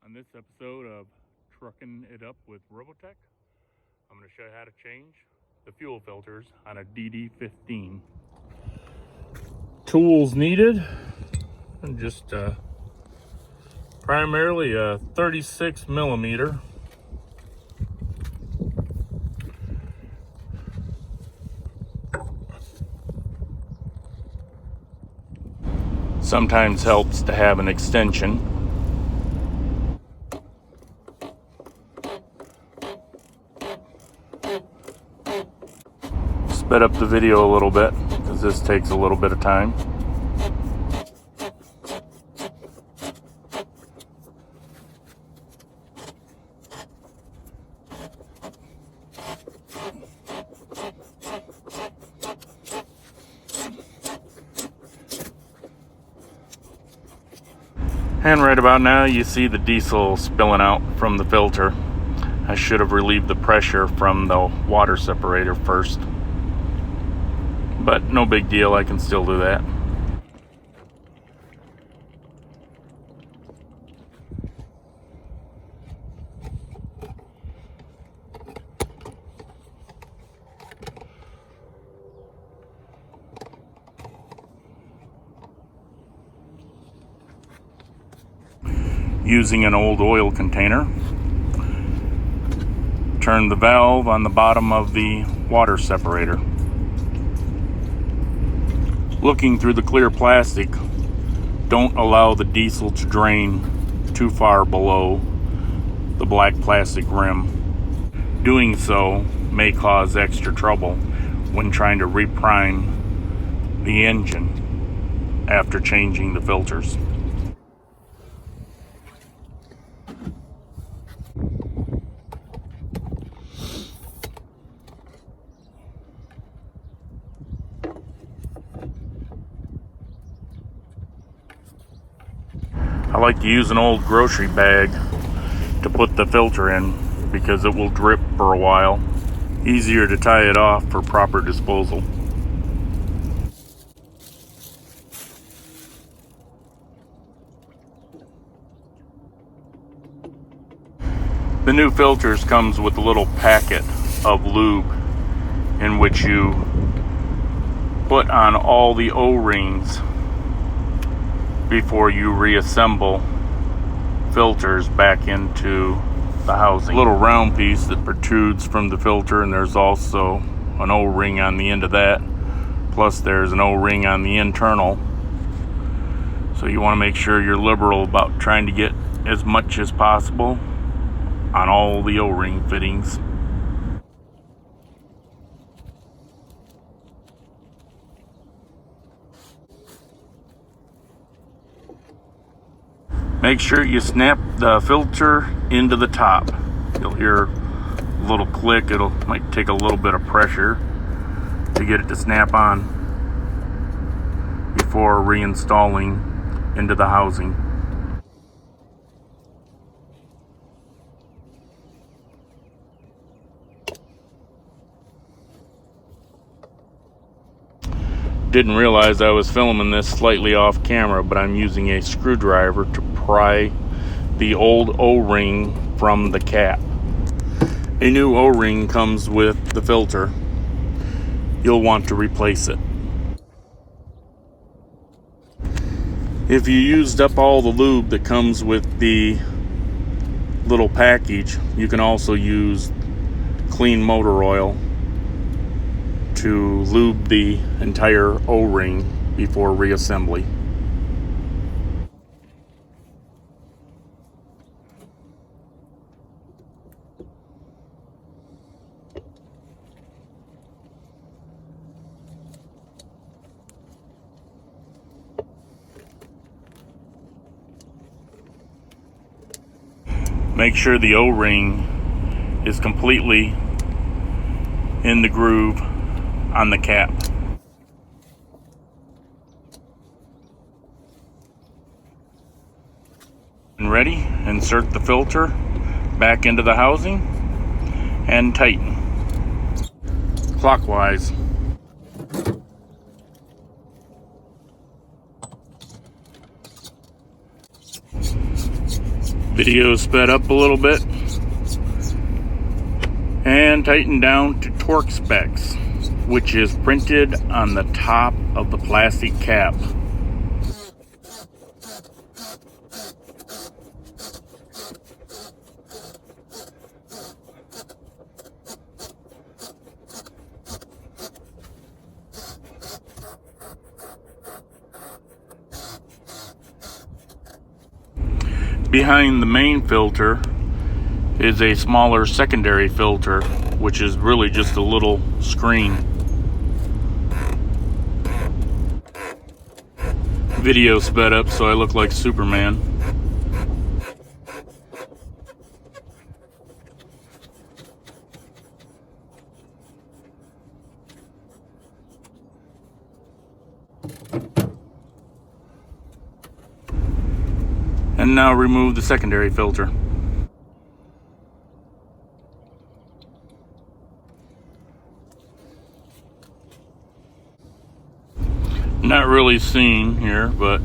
On this episode of Trucking It Up with Robotech, I'm going to show you how to change the fuel filters on a DD-15. Tools needed, and just primarily a 36 millimeter. Sometimes helps to have an extension. Sped up the video a little bit because this takes a little bit of time. And right about now you see the diesel spilling out from the filter. I should have relieved the pressure from the water separator first. But no big deal, I can still do that. Using an old oil container, turn the valve on the bottom of the water separator. Looking through the clear plastic, don't allow the diesel to drain too far below the black plastic rim. Doing so may cause extra trouble when trying to reprime the engine after changing the filters. I like to use an old grocery bag to put the filter in because it will drip for a while. Easier to tie it off for proper disposal. The new filters comes with a little packet of lube in which you put on all the O-rings before you reassemble filters back into the housing. A little round piece that protrudes from the filter, and there's also an O-ring on the end of that. Plus there's an O-ring on the internal. So you want to make sure you're liberal about trying to get as much as possible on all the O-ring fittings. Make sure you snap the filter into the top. You'll hear a little click. Might take a little bit of pressure to get it to snap on before reinstalling into the housing. Didn't realize I was filming this slightly off camera, but I'm using a screwdriver to pry the old O-ring from the cap. A new O-ring comes with the filter. You'll want to replace it. If you used up all the lube that comes with the little package, you can also use clean motor oil to lube the entire O-ring before reassembly. Make sure the O-ring is completely in the groove on the cap. And ready, insert the filter back into the housing and tighten clockwise. Video sped up a little bit and tightened down to torque specs, which is printed on the top of the plastic cap. Behind the main filter is a smaller secondary filter, which is really just a little screen. Video sped up so I look like Superman. And now remove the secondary filter. Not really seen here, but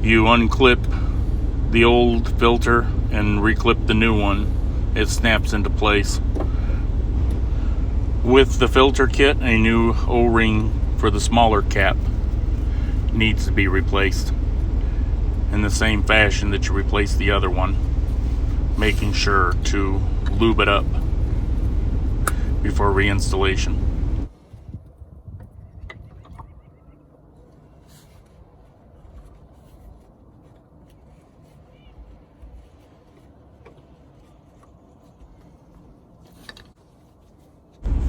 you unclip the old filter and reclip the new one. It snaps into place. With the filter kit, a new O-ring for the smaller cap needs to be replaced in the same fashion that you replace the other one, making sure to lube it up before reinstallation.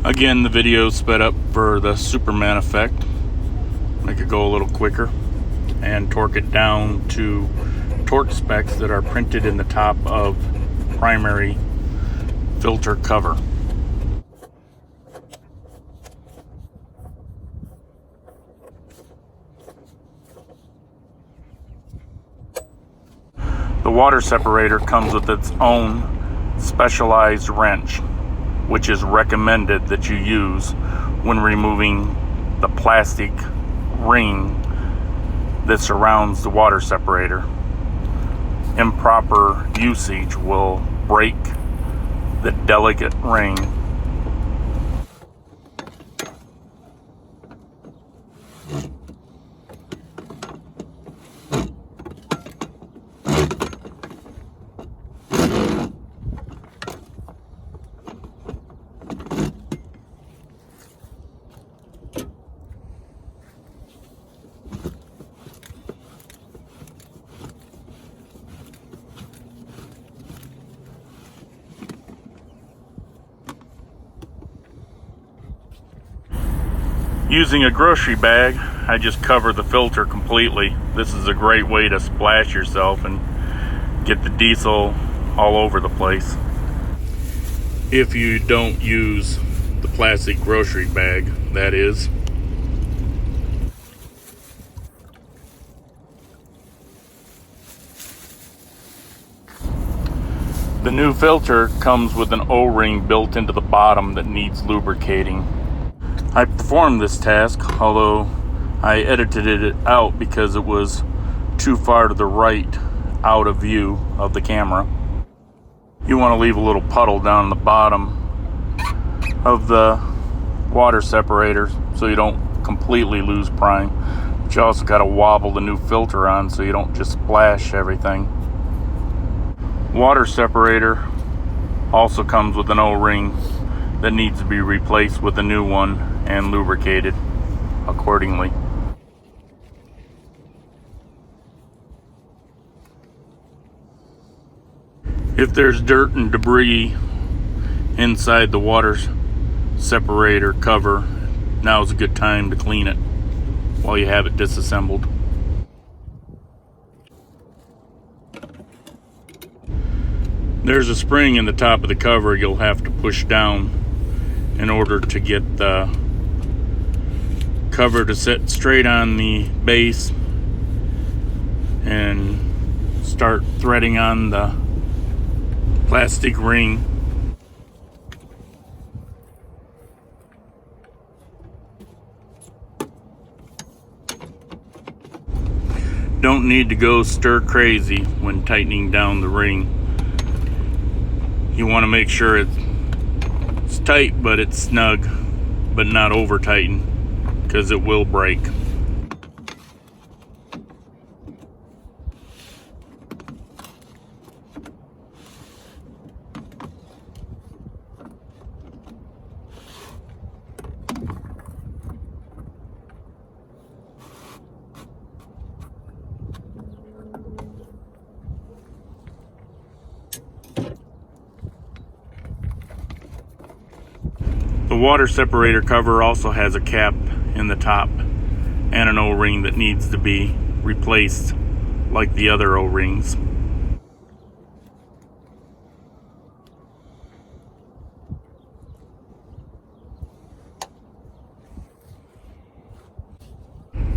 Again, the video sped up for the Superman effect. Make it go a little quicker and torque it down to torque specs that are printed in the top of primary filter cover. The water separator comes with its own specialized wrench, which is recommended that you use when removing the plastic ring that surrounds the water separator. Improper usage will break the delicate ring. Using a grocery bag, I just cover the filter completely. This is a great way to splash yourself and get the diesel all over the place. If you don't use the plastic grocery bag, that is. The new filter comes with an O-ring built into the bottom that needs lubricating. I performed this task, although I edited it out because it was too far to the right, out of view of the camera. You want to leave a little puddle down the bottom of the water separator so you don't completely lose prime. But you also got to wobble the new filter on so you don't just splash everything. Water separator also comes with an O-ring that needs to be replaced with a new one and lubricated accordingly. If there's dirt and debris inside the water separator cover, now's a good time to clean it while you have it disassembled. There's a spring in the top of the cover you'll have to push down in order to get the cover to sit straight on the base and start threading on the plastic ring. Don't need to go stir crazy when tightening down the ring. You want to make sure it's tight, but it's snug, but not over tightened, because it will break. The water separator cover also has a cap in the top and an O-ring that needs to be replaced like the other O-rings.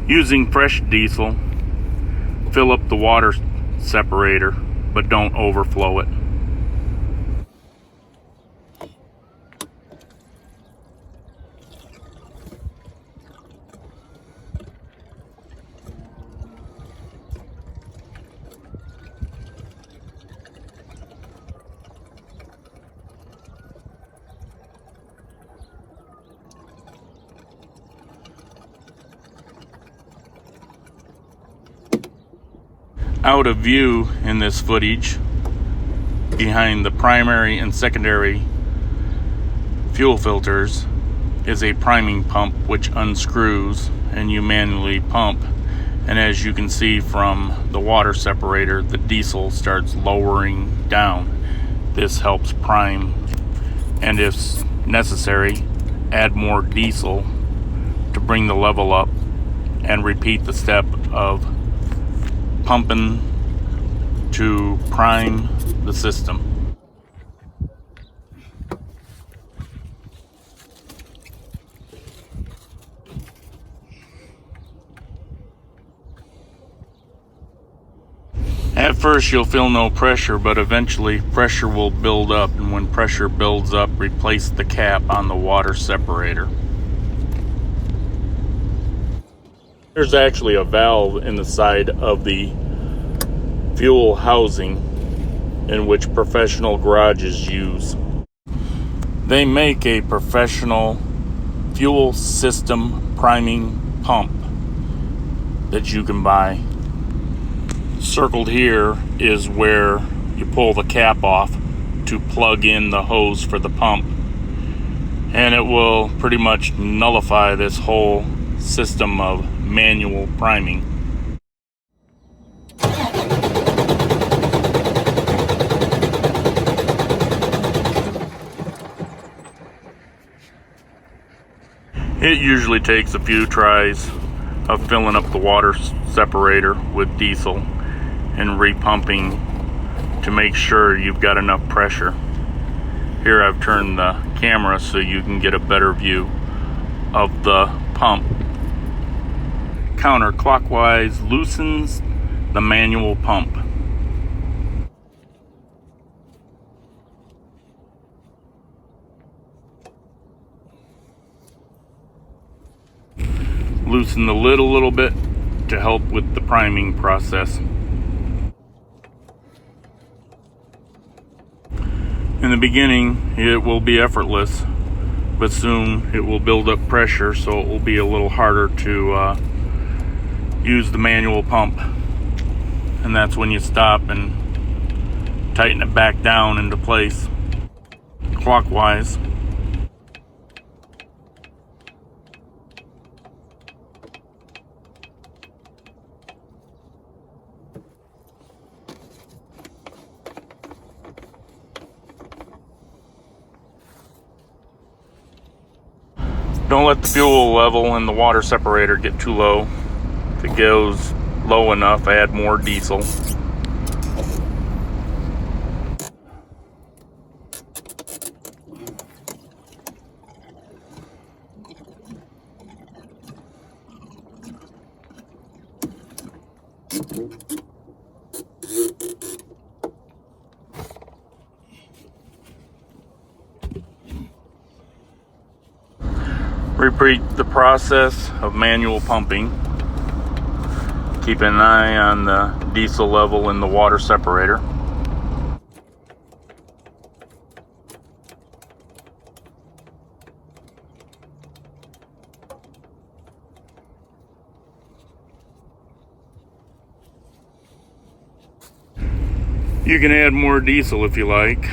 Using fresh diesel, fill up the water separator, but don't overflow it. Out of view in this footage, behind the primary and secondary fuel filters, is a priming pump which unscrews and you manually pump. And as you can see from the water separator, the diesel starts lowering down. This helps prime, and if necessary, add more diesel to bring the level up, and repeat the step of pumping to prime the system. At first you'll feel no pressure, but eventually pressure will build up, and when pressure builds up, replace the cap on the water separator. There's actually a valve in the side of the fuel housing in which professional garages use. They make a professional fuel system priming pump that you can buy. Circled here is where you pull the cap off to plug in the hose for the pump, and it will pretty much nullify this whole system of manual priming. It usually takes a few tries of filling up the water separator with diesel and repumping to make sure you've got enough pressure. Here I've turned the camera so you can get a better view of the pump. Counterclockwise loosens the manual pump. Loosen the lid a little bit to help with the priming process. In the beginning, it will be effortless, but soon it will build up pressure, so it will be a little harder to use the manual pump. And that's when you stop and tighten it back down into place clockwise. Don't let the fuel level in the water separator get too low. If it goes low enough, add more diesel. Repeat the process of manual pumping Keep an eye on the diesel level in the water separator. You can add more diesel if you like,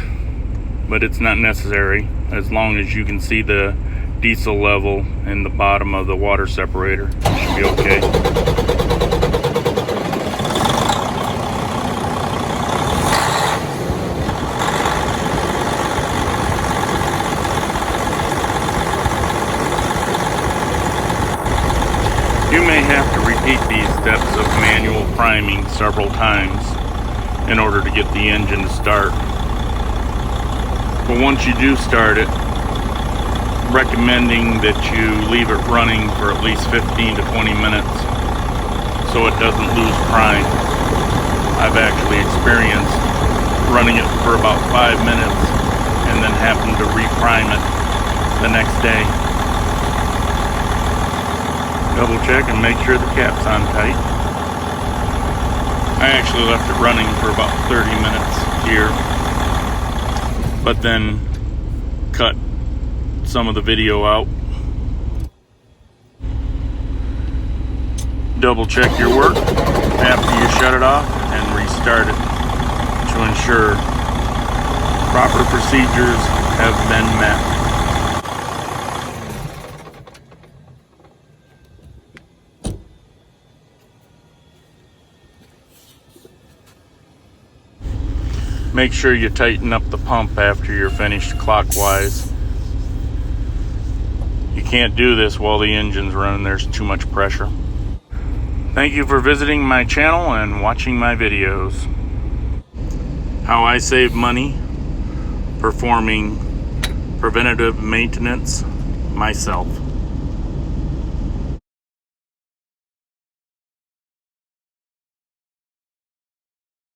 but it's not necessary as long as you can see the diesel level in the bottom of the water separator. It should be okay. You may have to repeat these steps of manual priming several times in order to get the engine to start. But once you do start it, recommending that you leave it running for at least 15 to 20 minutes so it doesn't lose prime. I've actually experienced running it for about 5 minutes and then having to reprime it the next day. Double check and make sure the cap's on tight. I actually left it running for about 30 minutes here, but then cut some of the video out. Double check your work after you shut it off and restart it to ensure proper procedures have been met. Make sure you tighten up the pump after you're finished clockwise. You can't do this while the engine's running, there's too much pressure. Thank you for visiting my channel and watching my videos. How I save money performing preventative maintenance myself.